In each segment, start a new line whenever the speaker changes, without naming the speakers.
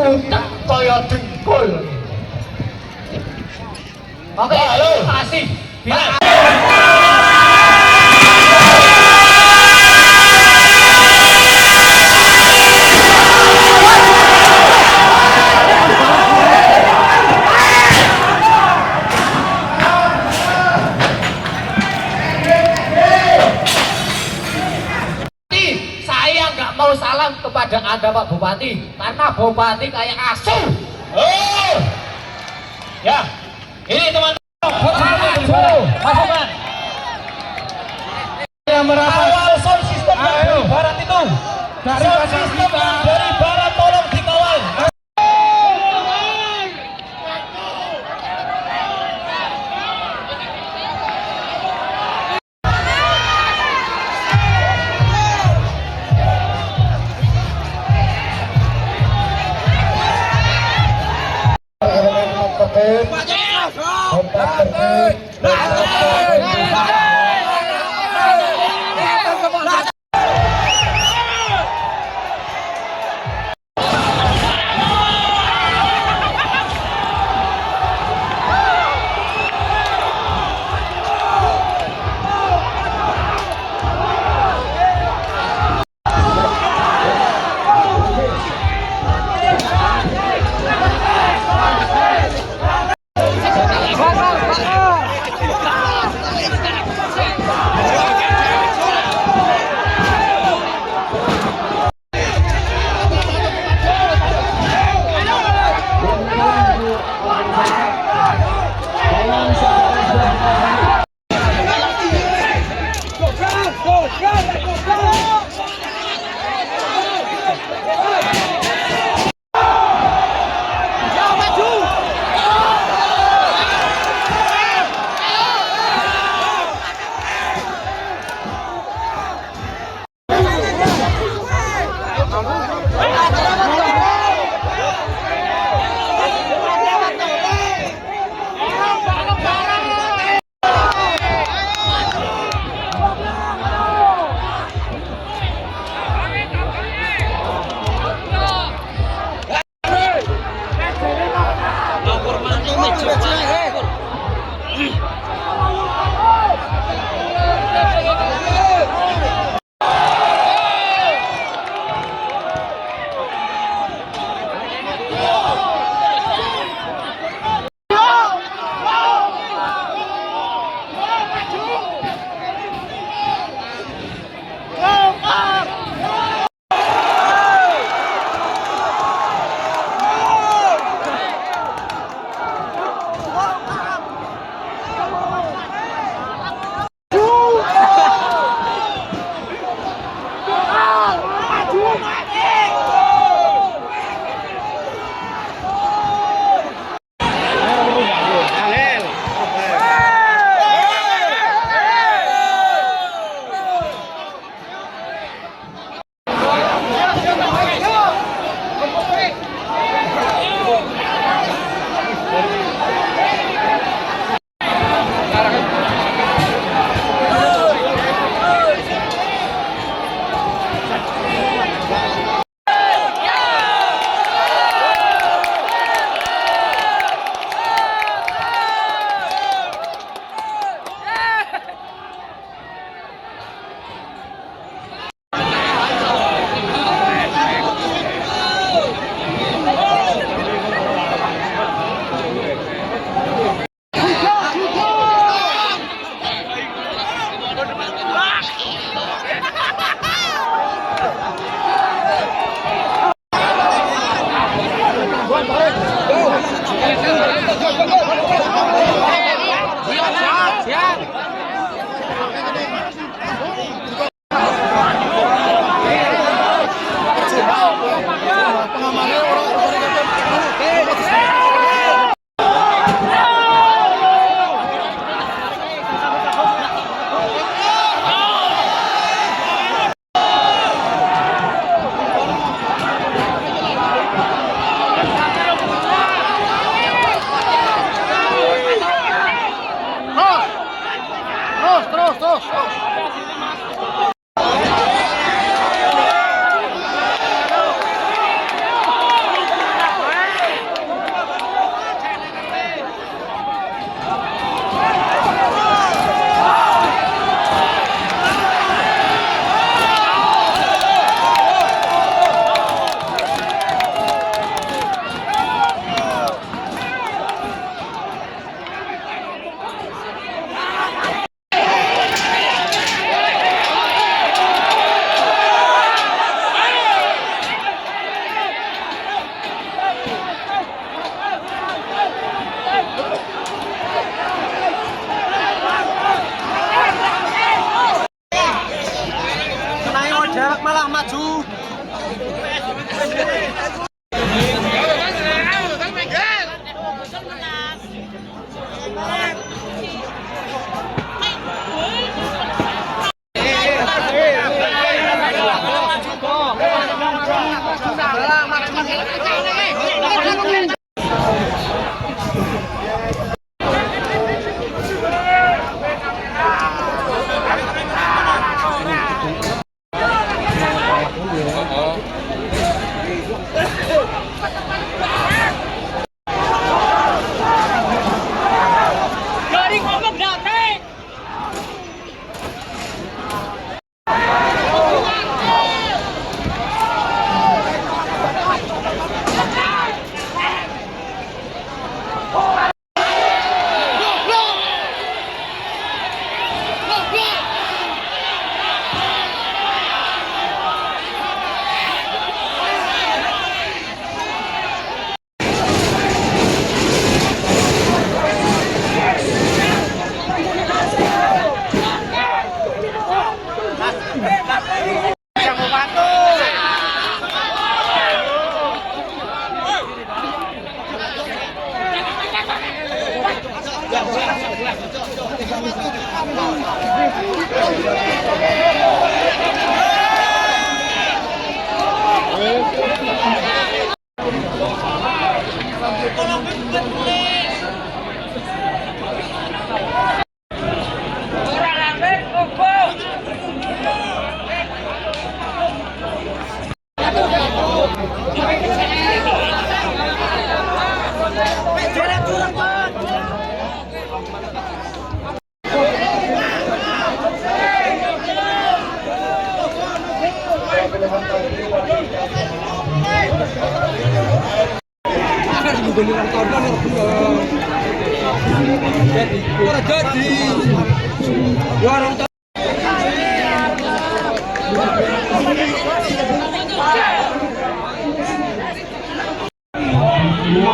butak kaya dengkul. Oke, halo. Kasih. Mau salam kepada Anda Pak Bupati, karena Bupati kayak asuh.
Oh, ya, ini teman-teman pasukan yang merasa awal sound system dari barat itu, sound system dari barat tolong dikawal.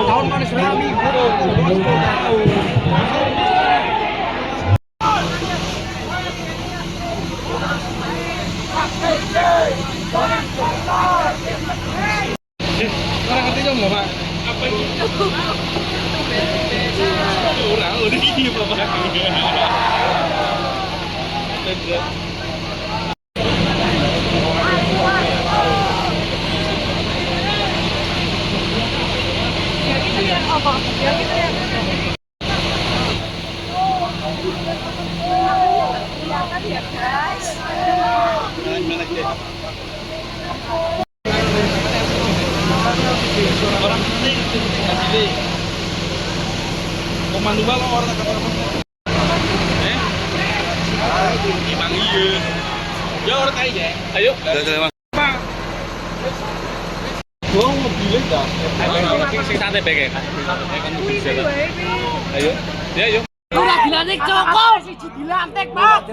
Tahun manis rami, orang ngerti dong Bapak? Apa itu? Orang udah gini Bapak. Orang penting kasih komando balong orang tak apa-apa. Bang iya. Ya orang kaya ya. Ayo. Bang. Gua mau bilang dah. Ayo sing santai bae kan. Ayo. Ya ayo.
Udah dilantik cokol, siji dilantik Pak.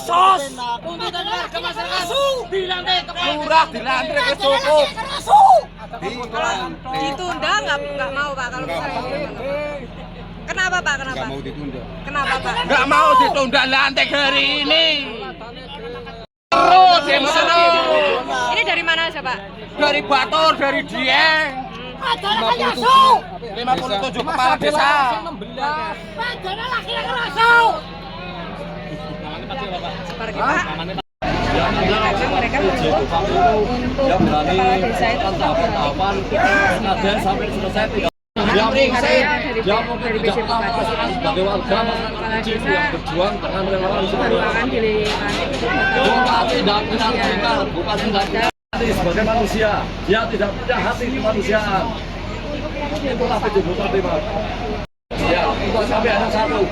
Sos. Pembuatan warga masyarakat dilantik.
Murah dilantik ke cukup.
Ditunda nggak mau Pak kalau misalnya kenapa Pak? Kenapa? Nggak mau ditunda. Kenapa Pak?
Nggak mau ditunda lantik hari ini. Terus yang seru.
Ini dari mana aja Pak?
Dari Batur, dari Dieng. 57 kepala desa.
Padahal laki-laki langsung.
Seperti Pak. Kadang mereka menyebut untuk kepala desa itu
tahapan ada sampai selesai tidak
dia dari BC Bupati
sebagai warga
kepala
kecil
desa
yang berjuang dengan relawan
merupakan dilantik
Bupati dan benar Bupati dan sebagai manusia dia tidak punya hati kemanusiaan. Itulah PJ Bupati Mas. Ya, untuk sampai ada satu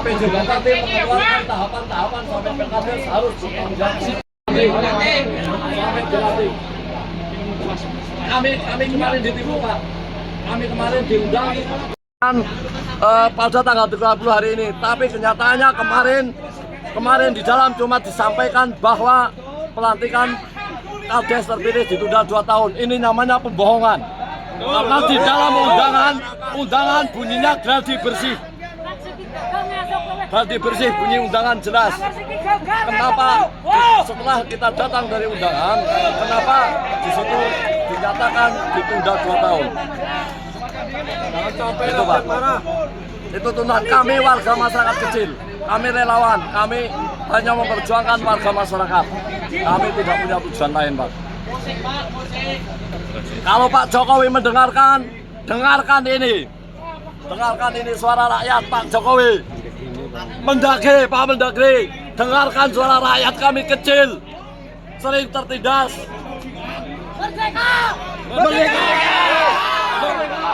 PJ Bupati mengeluarkan tahapan-tahapan sampai PKD harus bertanggung jawab. Sampai dilatih. Kami kemarin ditipu Pak. Kami kemarin diundang pada tanggal 30 hari ini, tapi kenyataannya kemarin di dalam cuma disampaikan bahwa pelantikan Kades terpilih ditunda 2 tahun. Ini namanya pembohongan. Karena di dalam undangan bunyinya gladi bersih. Gladi bersih bunyi undangan jelas. Kenapa setelah kita datang dari undangan, kenapa di situ dinyatakan ditunda 2 tahun? Itu Pak. Itu tuntutan kami warga masyarakat kecil. Kami relawan, kami hanya memperjuangkan warga masyarakat. Kami tidak punya tujuan lain Pak. Kalau Pak Jokowi mendengarkan, dengarkan ini suara rakyat Pak Jokowi. Mendagri, Pak Mendagri, dengarkan suara rakyat kami kecil, sering tertindas. Merdeka! Merdeka! Merdeka!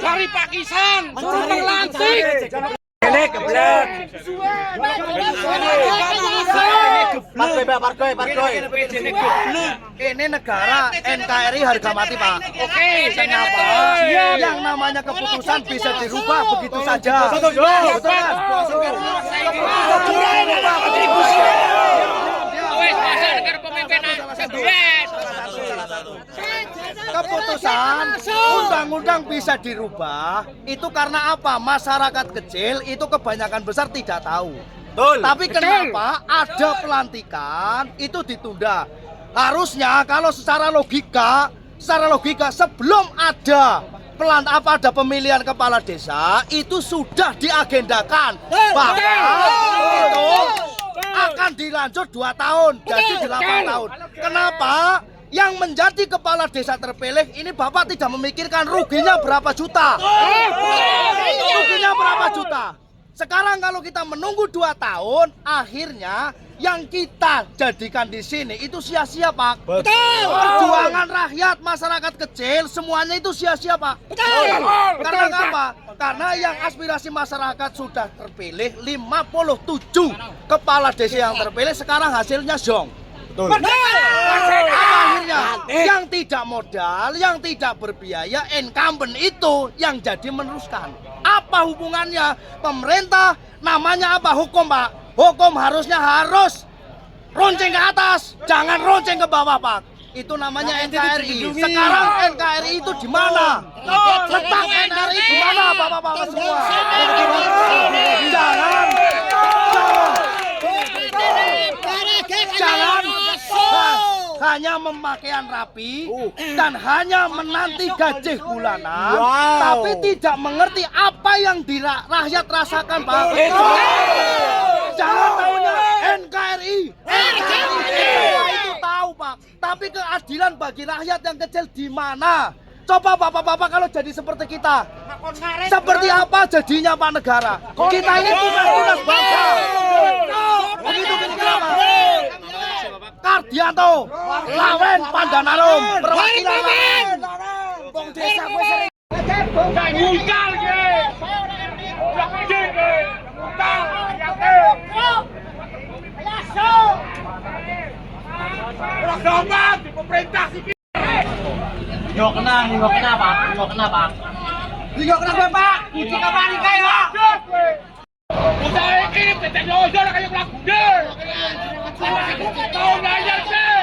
Dari Pakistan, suruh melantik.
Ini geblek. Ini negara NKRI harga mati, Pak.
Oke,
Kenapa? Yang namanya keputusan bisa dirubah begitu saja. Betul kan? Keputusan undang-undang bisa dirubah itu karena apa? Masyarakat kecil itu kebanyakan besar tidak tahu. Tapi kenapa ada pelantikan itu ditunda? Harusnya kalau secara logika sebelum ada ada pemilihan kepala desa itu sudah diagendakan. Bahkan itu akan dilanjut 2 tahun jadi 8 tahun. Kenapa? Yang menjadi kepala desa terpilih ini Bapak tidak memikirkan ruginya berapa juta. Ruginya berapa juta. Sekarang kalau kita menunggu 2 tahun, akhirnya yang kita jadikan di sini itu sia-sia, Pak. Betul. Perjuangan rakyat, masyarakat kecil, semuanya itu sia-sia, Pak. Betul. Karena apa? Karena yang aspirasi masyarakat sudah terpilih 57 kepala desa yang terpilih, sekarang hasilnya zong. Betul. Akhirnya yang tidak modal, yang tidak berbiaya, incumbent itu yang jadi meneruskan. Apa hubungannya? Pemerintah namanya apa? Hukum, Pak. Hukum harus runcing ke atas, jangan runcing ke bawah, Pak. Itu namanya NKRI. Sekarang NKRI itu di mana? Letak NKRI di mana, Bapak-bapak semua? Jangan hanya memakaian rapi dan hanya menanti gaji bulanan, tapi tidak mengerti apa yang rakyat rasakan, Pak. Jangan tahunya NKRI itu tahu, Pak. Tapi keadilan bagi rakyat yang kecil di mana? Coba Bapak-bapak kalau jadi seperti kita, seperti apa jadinya Pak negara? Kita ini tunas bangsa. Begitu kira-kira, Pak. Kardianto, Lawen, Pandanarum, perwakilan Bung Desa gue sering.
Yo kena Pak. Kunci kapan nih kayak? Usaha ini PT Jojo kayak pelaku deh. Tahu nggak aja sih?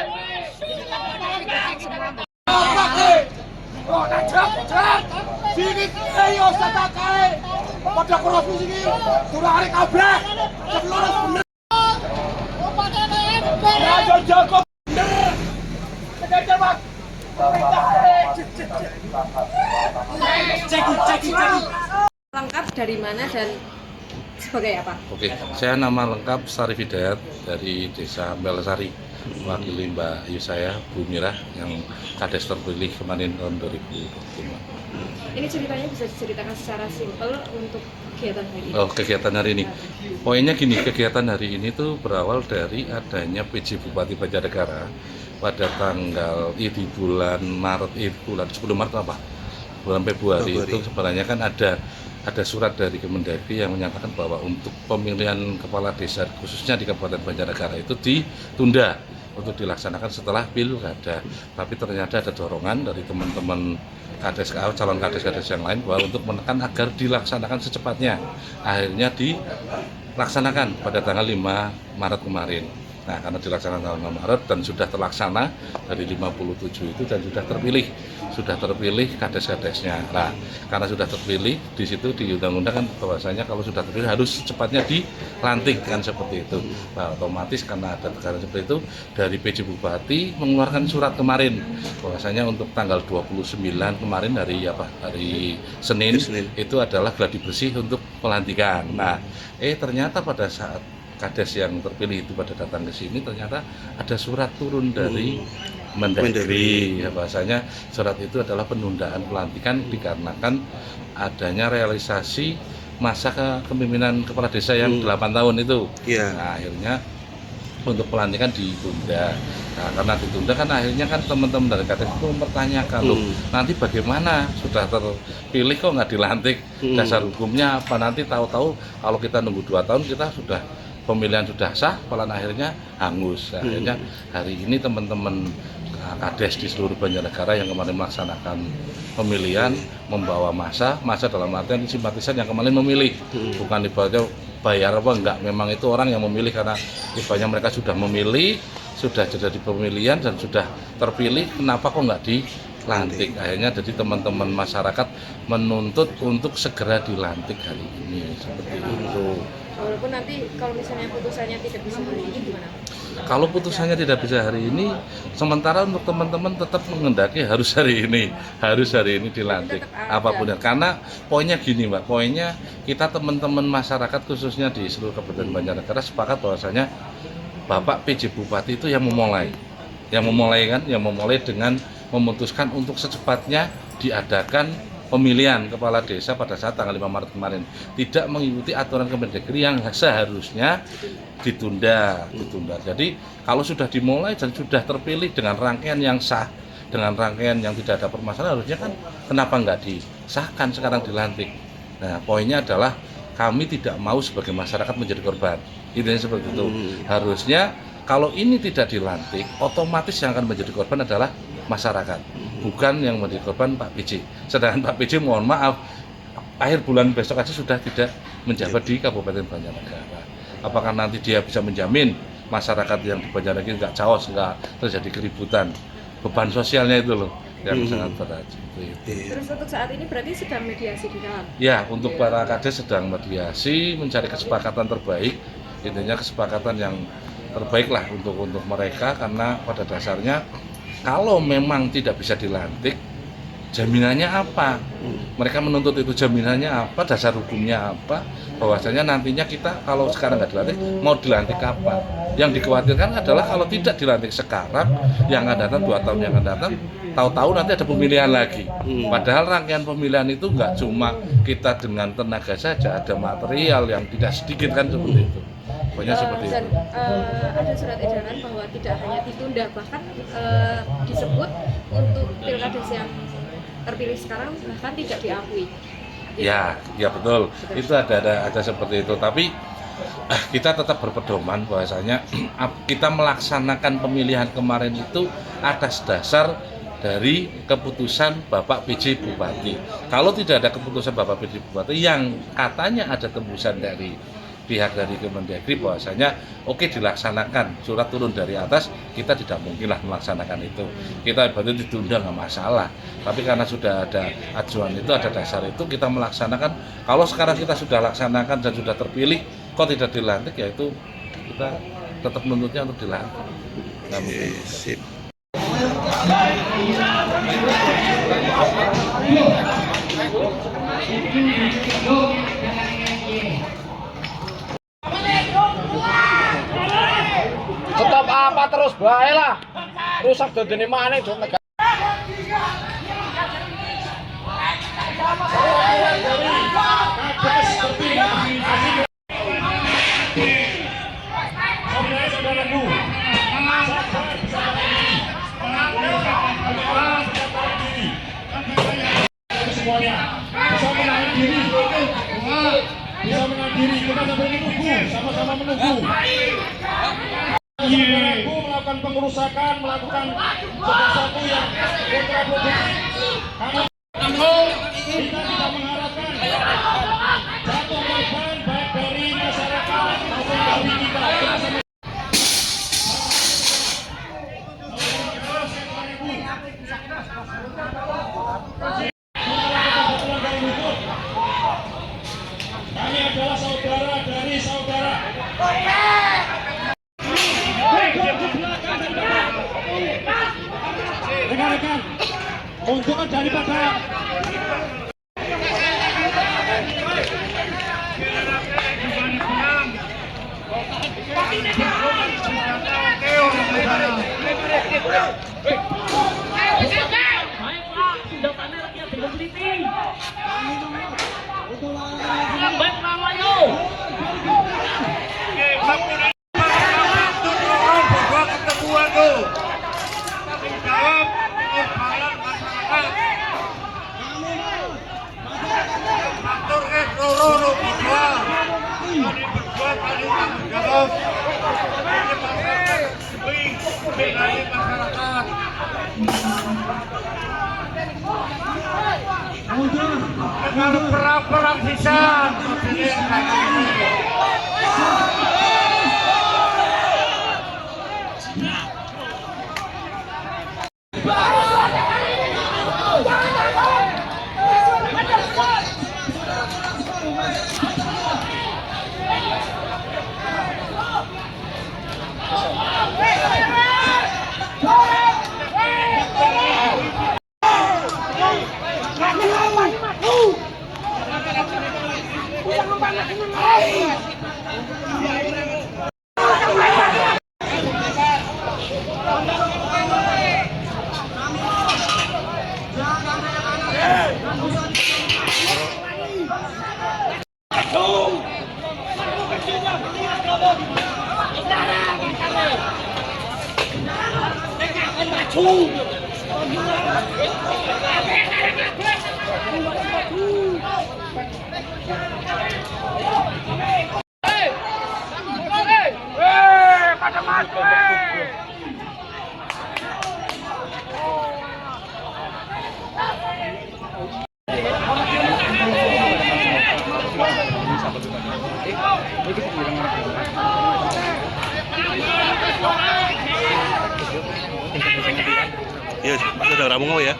Oh, cepat. Sini ayo satakai. Pada korupsi sini. Sudah hari kabrek. Sebelum bener. Raja Jago bener. Kejar, Pak. Cek.
Lengkap dari mana dan sebagai apa?
Oke, saya nama lengkap Sarif Hidayat dari Desa Belasari, mewakili Mbak Ayu saya, Bu Mirah, yang kades terpilih kemarin tahun 2025.
Ini ceritanya bisa diceritakan secara simpel untuk kegiatan hari ini.
Oh, kegiatan hari ini. Poinnya gini, kegiatan hari ini tuh berawal dari adanya PJ Bupati Banjarnegara pada tanggal di bulan Maret, bulan 10 Maret apa? Bulan Februari itu sebenarnya kan ada surat dari Kemendagri yang menyatakan bahwa untuk pemilihan kepala desa khususnya di Kabupaten Banjarnegara itu ditunda untuk dilaksanakan setelah pilkada. Tapi ternyata ada dorongan dari teman-teman calon kades-kades yang lain bahwa untuk menekan agar dilaksanakan secepatnya. Akhirnya dilaksanakan pada tanggal 5 Maret kemarin. Nah, karena dilaksanakan tanggal 6 Maret dan sudah terlaksana dari 57 itu dan sudah terpilih kades-kadesnya. Nah, karena sudah terpilih di situ di undang-undang kan bahwasanya kalau sudah terpilih harus secepatnya dilantik kan seperti itu. Nah, otomatis karena ada tekanan seperti itu dari PJ Bupati mengeluarkan surat kemarin bahwasanya untuk tanggal 29 kemarin hari Senin itu adalah gladi bersih untuk pelantikan. Nah, ternyata pada saat kades yang terpilih itu pada datang ke sini ternyata ada surat turun dari Mendagri. Ya, bahasanya surat itu adalah penundaan pelantikan dikarenakan adanya realisasi masa kepemimpinan kepala desa yang 8 tahun itu. Nah, akhirnya untuk pelantikan ditunda. Nah, karena ditunda kan akhirnya kan teman-teman dari kades itu mempertanyakan loh, nanti bagaimana sudah terpilih kok nggak dilantik, dasar hukumnya apa, nanti tahu-tahu kalau kita nunggu 2 tahun kita sudah pemilihan sudah sah, malah akhirnya hangus. Akhirnya hari ini teman-teman kades di seluruh Banjarnegara yang kemarin melaksanakan pemilihan membawa massa dalam artian simpatisan yang kemarin memilih, bukan ibaratnya bayar apa enggak, memang itu orang yang memilih karena ibaratnya mereka sudah memilih, sudah jadi di pemilihan dan sudah terpilih, kenapa kok nggak dilantik. Akhirnya jadi teman-teman masyarakat menuntut untuk segera dilantik hari ini seperti itu.
Walaupun nanti kalau misalnya putusannya tidak bisa hari ini gimana?
Kalau putusannya tidak bisa hari ini, sementara untuk teman-teman tetap mengendaki harus hari ini dilantik apapun. Karena poinnya gini Mbak, poinnya kita teman-teman masyarakat khususnya di seluruh Kabupaten Banjarnegara sepakat bahwasanya Bapak PJ Bupati itu yang memulai dengan memutuskan untuk secepatnya diadakan pemilihan kepala desa pada saat tanggal 5 Maret kemarin, tidak mengikuti aturan Kemendagri yang seharusnya ditunda. Jadi kalau sudah dimulai dan sudah terpilih dengan rangkaian yang sah, dengan rangkaian yang tidak ada permasalahan, harusnya kan kenapa nggak disahkan sekarang dilantik. Nah, poinnya adalah kami tidak mau sebagai masyarakat menjadi korban. Intinya seperti itu. Harusnya kalau ini tidak dilantik, otomatis yang akan menjadi korban adalah masyarakat, bukan yang menjadi korban Pak PJ. Sedangkan Pak PJ mohon maaf, akhir bulan besok aja sudah tidak menjabat di Kabupaten Banjarnegara. Apakah nanti dia bisa menjamin masyarakat yang di Banjarnegara nggak chaos, nggak terjadi keributan, beban sosialnya itu loh yang sangat berat.
Terus untuk saat ini berarti sedang mediasi di dalam?
Ya, untuk para kades sedang mediasi, mencari kesepakatan terbaik, intinya kesepakatan yang terbaik lah untuk mereka, karena pada dasarnya kalau memang tidak bisa dilantik, jaminannya apa? Mereka menuntut itu jaminannya apa, dasar hukumnya apa, bahwasanya nantinya kita kalau sekarang nggak dilantik, mau dilantik kapan? Yang dikhawatirkan adalah kalau tidak dilantik sekarang, yang akan datang 2 tahun yang akan datang, tahu-tahu nanti ada pemilihan lagi. Padahal rangkaian pemilihan itu nggak cuma kita dengan tenaga saja, ada material yang tidak sedikit kan seperti itu. Pokoknya seperti
dan
itu.
Ada surat edaran bahwa tidak hanya ditunda, bahkan disebut untuk pilkades yang terpilih sekarang bahkan tidak diakui.
Ya betul. Itu ada seperti itu. Tapi kita tetap berpedoman bahwasanya kita melaksanakan pemilihan kemarin itu atas dasar dari keputusan Bapak PJ Bupati. Kalau tidak ada keputusan Bapak PJ Bupati yang katanya ada tembusan dari pihak dari Kemendagri bahwasanya oke dilaksanakan, surat turun dari atas, kita tidak mungkinlah melaksanakan itu. Kita ibaratnya ditunda nggak masalah. Tapi karena sudah ada ajuan itu, ada dasar itu, kita melaksanakan. Kalau sekarang kita sudah laksanakan dan sudah terpilih, kok tidak dilantik, ya itu kita tetap menuntutnya untuk dilantik. Nggak mungkin.
Sip.
Stop apa terus bae lah. Rusak dodene maneh do negara.
Semuanya bisa menahan diri, bisa menahan diri. Kita sambil menunggu, sama-sama menunggu. Mengganggu, melakukan pengerusakan, melakukan sesuatu yang kontraproduktif. Kita tidak mengharapkan jatuh korban baik dari masyarakat maupun dari kita. adalah saudara dari saudara. Rekan-rekan, untuk daripada perang sisa.
Iya, Pak udah rampung ya.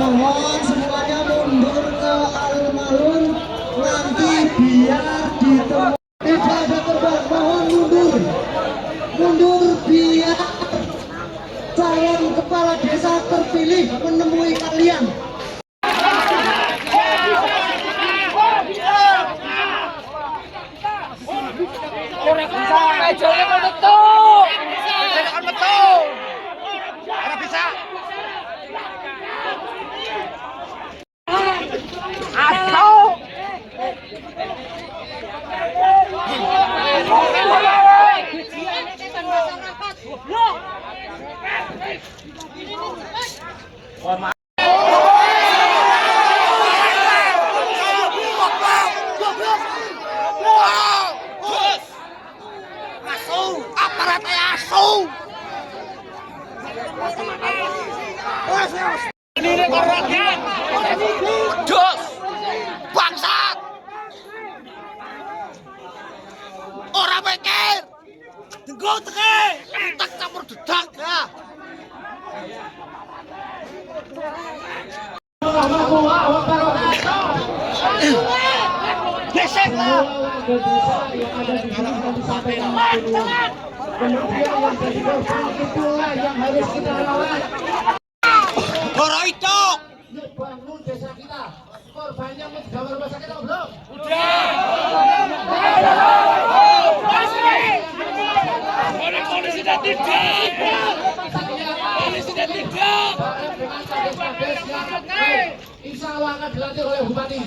Mohon semuanya mundur ke alun-alun, nanti biar ditemui. Tidak ada korban, mohon mundur biar calon kepala desa terpilih menemui kalian.
Jos, bangsat, orang mikir, tengok tengah, tak campur dedak ya. Gesek lah. Kemudian yang jadi korban itulah yang harus kita lawan. Goro itu bangun desa kita. Korbannya mau dibawa rumah sakit atau belum? Polisi dan tidak. Polisi dan tidak. Insya Allah akan dilantik oleh Bupati.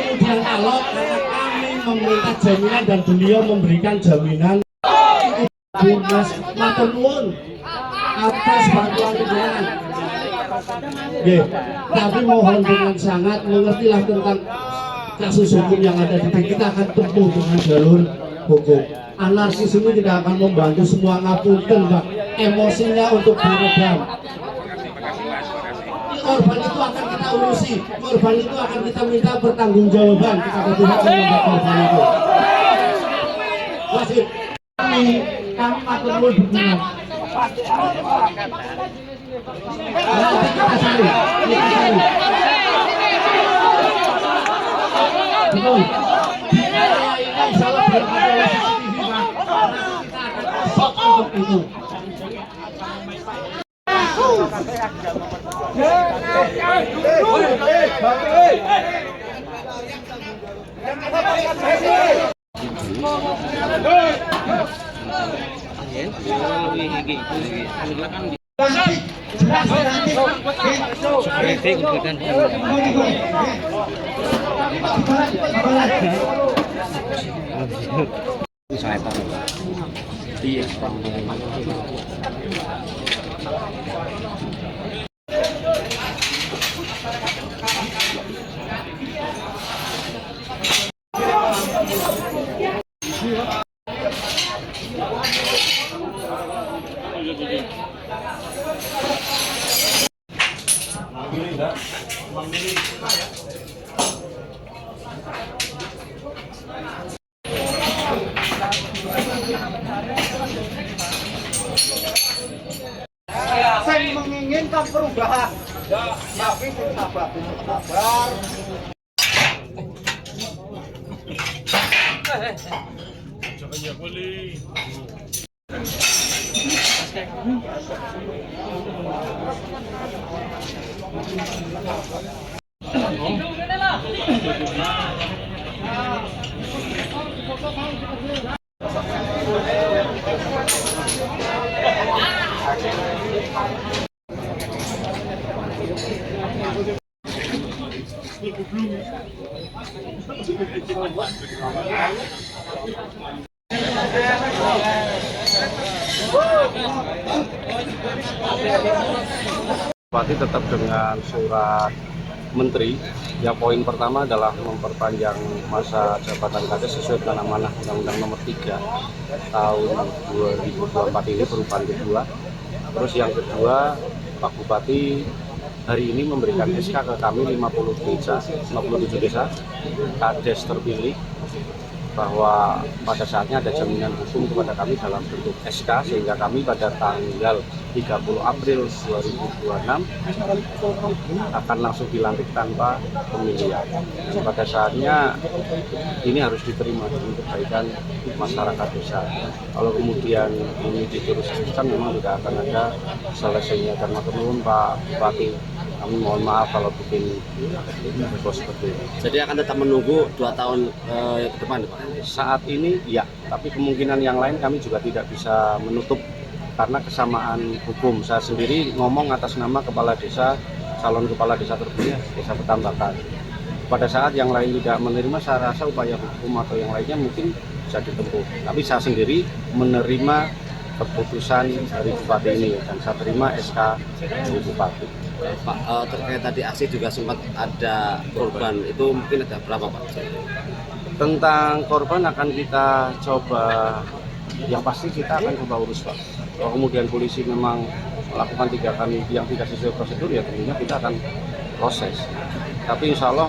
Kemudian kalau kami meminta jaminan dan beliau memberikan jaminan, Mas matur nuwun atas bantuan keuangan.
Nggih, tapi mohon dengan sangat mengertilah tentang kasus hukum yang ada di sini. Kita akan tempuh dengan jalur hukum. Anarkis ini tidak akan membantu semua, ngapunten Pak. Emosinya untuk diredam. Korban itu akan kita urusi, korban itu akan kita minta pertanggungjawaban kepada pihak yang membuat korban itu. Wasit, kami matur nuwun dukungan. Nanti kita cari. Betul. Ini salah berada CCTV Pak. Nanti kita akan stop untuk itu.
Saya menginginkan perubahan. Tapi sabar.
Bupati tetap dengan surat menteri yang poin pertama adalah memperpanjang masa jabatan Kades sesuai dengan amanah Undang-Undang Nomor 3 tahun 2024 ini perubahan kedua. Terus yang kedua, Pak Bupati hari ini memberikan SK ke kami 57 desa Kades terpilih bahwa pada saatnya ada jaminan hukum kepada kami dalam bentuk SK, sehingga kami pada tanggal 30 April 2026 akan langsung dilantik tanpa pemilihan. Pada saatnya ini harus diterima demi kebaikan masyarakat desa. Kalau kemudian ini diteruskan memang tidak akan ada selesainya. Dan matur nuwun Pak Bupati, kami mohon maaf kalau bikin bos seperti ini.
Jadi akan tetap menunggu 2 tahun ke depan Pak?
Saat ini ya, tapi kemungkinan yang lain kami juga tidak bisa menutup karena kesamaan hukum. Saya sendiri ngomong atas nama kepala desa, calon kepala desa terpilih Desa Petambakan. Pada saat yang lain tidak menerima, saya rasa upaya hukum atau yang lainnya mungkin bisa ditempuh. Tapi saya sendiri menerima keputusan dari Bupati ini dan saya terima SK dari Bupati.
Pak, terkait tadi aksi juga sempat ada korban, itu mungkin ada berapa Pak?
Tentang korban akan kita coba, yang pasti kita akan coba urus Pak. Kalau kemudian polisi memang melakukan tindakan yang tidak sesuai prosedur, ya tentunya kita akan proses. Tapi insya Allah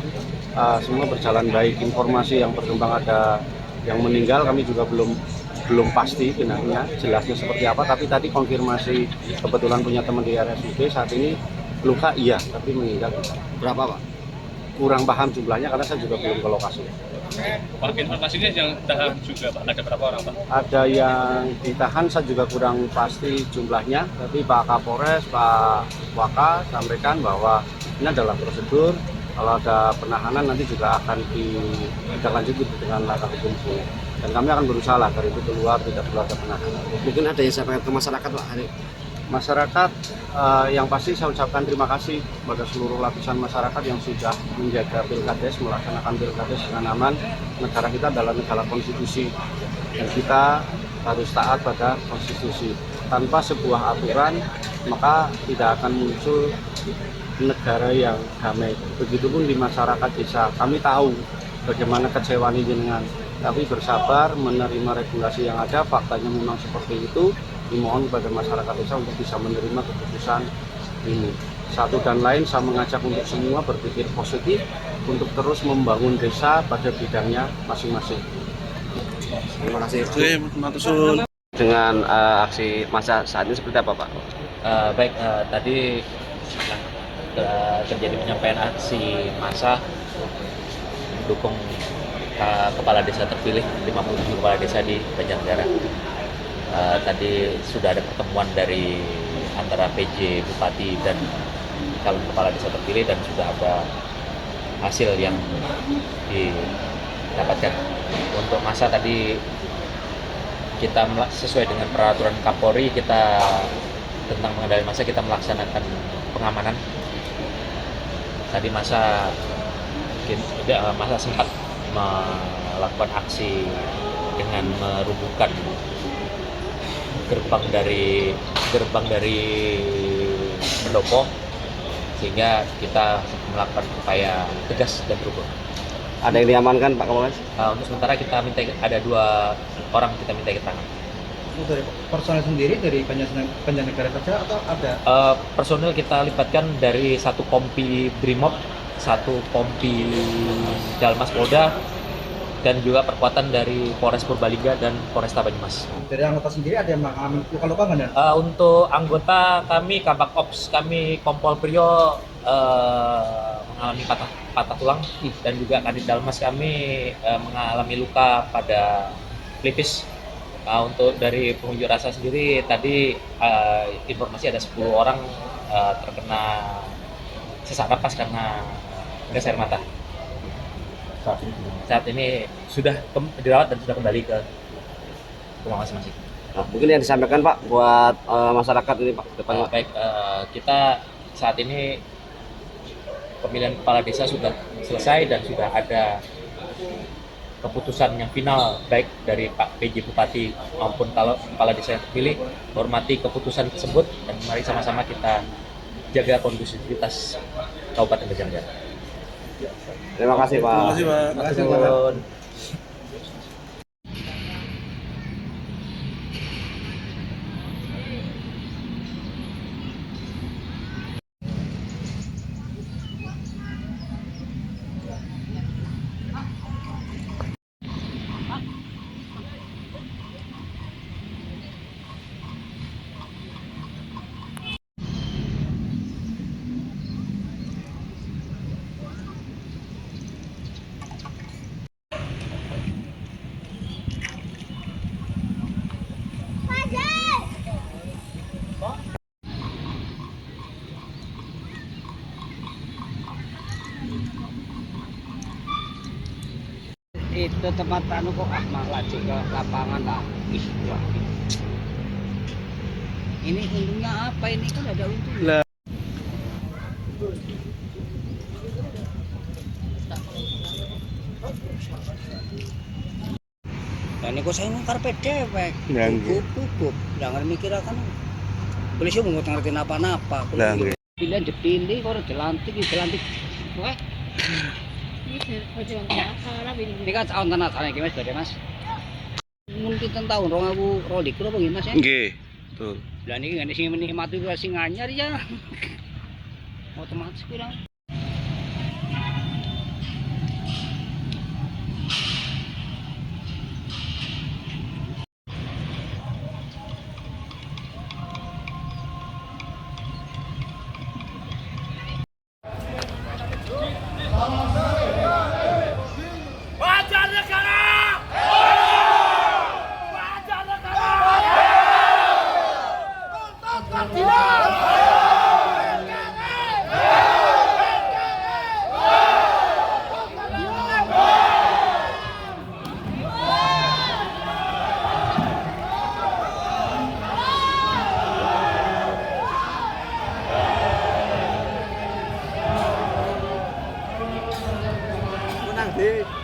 semua berjalan baik. Informasi yang berkembang ada yang meninggal, kami juga belum pasti benarnya jelasnya seperti apa. Tapi tadi konfirmasi kebetulan punya teman di RSUD saat ini luka iya, tapi meninggal tidak.
Berapa Pak?
Kurang paham jumlahnya karena saya juga belum ke lokasi.
Pak, informasinya yang ditahan juga Pak, ada berapa orang Pak?
Ada yang ditahan, saya juga kurang pasti jumlahnya, tapi Pak Kapolres, Pak Waka sampaikan bahwa ini adalah prosedur, kalau ada penahanan nanti juga akan ditindaklanjuti dengan langkah hukum. Dan kami akan berusaha lah dari itu keluar, tidak perlu ada penahanan.
Mungkin ada yang sampaikan ke masyarakat Pak hari
masyarakat, yang pasti saya ucapkan terima kasih kepada seluruh lapisan masyarakat yang sudah menjaga Pilkades, melaksanakan Pilkades dengan aman. Negara kita adalah negara konstitusi dan kita harus taat pada konstitusi. Tanpa sebuah aturan maka tidak akan muncul negara yang damai. Begitupun di masyarakat desa, kami tahu bagaimana kecewaan jenengan, tapi bersabar menerima regulasi yang ada. Faktanya memang seperti itu. Dimohon kepada masyarakat desa untuk bisa menerima keputusan ini. Satu dan lain, saya mengajak untuk semua berpikir positif untuk terus membangun desa pada bidangnya masing-masing.
Terima kasih. Dengan aksi massa saat ini seperti apa, Pak?
Baik, tadi terjadi penyampaian aksi massa mendukung kepala desa terpilih 57 kepala desa di Banjarnegara. Tadi sudah ada pertemuan dari antara PJ, Bupati, dan calon kepala desa terpilih, dan sudah ada hasil yang didapatkan. Untuk masa tadi kita sesuai dengan peraturan Kapolri kita tentang mengendalikan massa, kita melaksanakan pengamanan. Tadi masa sempat melakukan aksi dengan merubuhkan gerbang dari pendopo, sehingga kita melakukan upaya tegas dan terukur.
Ada yang diamankan, Pak Kapolres?
Untuk sementara kita minta ada 2 orang kita minta keterangan.
Itu dari personel sendiri dari Banjarnegara saja atau ada?
Personil kita libatkan dari 1 kompi Brimob, 1 kompi Dalmas Polda, dan juga perkuatan dari Polres Purbalingga dan Polresta Banyumas.
Dari anggota sendiri ada yang mengalami luka-luka nggak?
Untuk anggota kami, Kabak Ops kami, Kompol Priyo mengalami patah tulang, dan juga Kadit Dalmas kami mengalami luka pada pelipis. Untuk dari pengunjuk rasa sendiri tadi informasi ada 10 orang terkena sesak napas karena gas air mata. Saat ini sudah dirawat dan sudah kembali ke rumah masing-masing.
Nah, mungkin yang disampaikan, Pak, buat masyarakat ini, Pak, depan.
Baik, kita saat ini pemilihan kepala desa sudah selesai dan sudah ada keputusan yang final baik dari Pak PJ Bupati maupun kalau kepala desa yang terpilih. Hormati keputusan tersebut dan mari sama-sama kita jaga kondusivitas Kabupaten Banjarnegara.
Terima kasih, Pak.
Terima kasih, Pak.
Itu tempat anu kok malah juga lapangan lah. Wah. Ini untungnya apa, ini kan ada untungnya. Dan ini kok saya mau karpet dewek, cukup, jangan mikir akan polisi mau ngerti apa-apa. Pilihan dipilih, kalau dilantik, wah. Ini kan tahun tanah tanah gimana sebagai Mas? Mungkin tahun aku rodik lo bagaimana Mas ya?
Nggih, betul.
Dan ini nggak sih menikmati gue sing anyar ya, otomatis kurang.
Menang deh.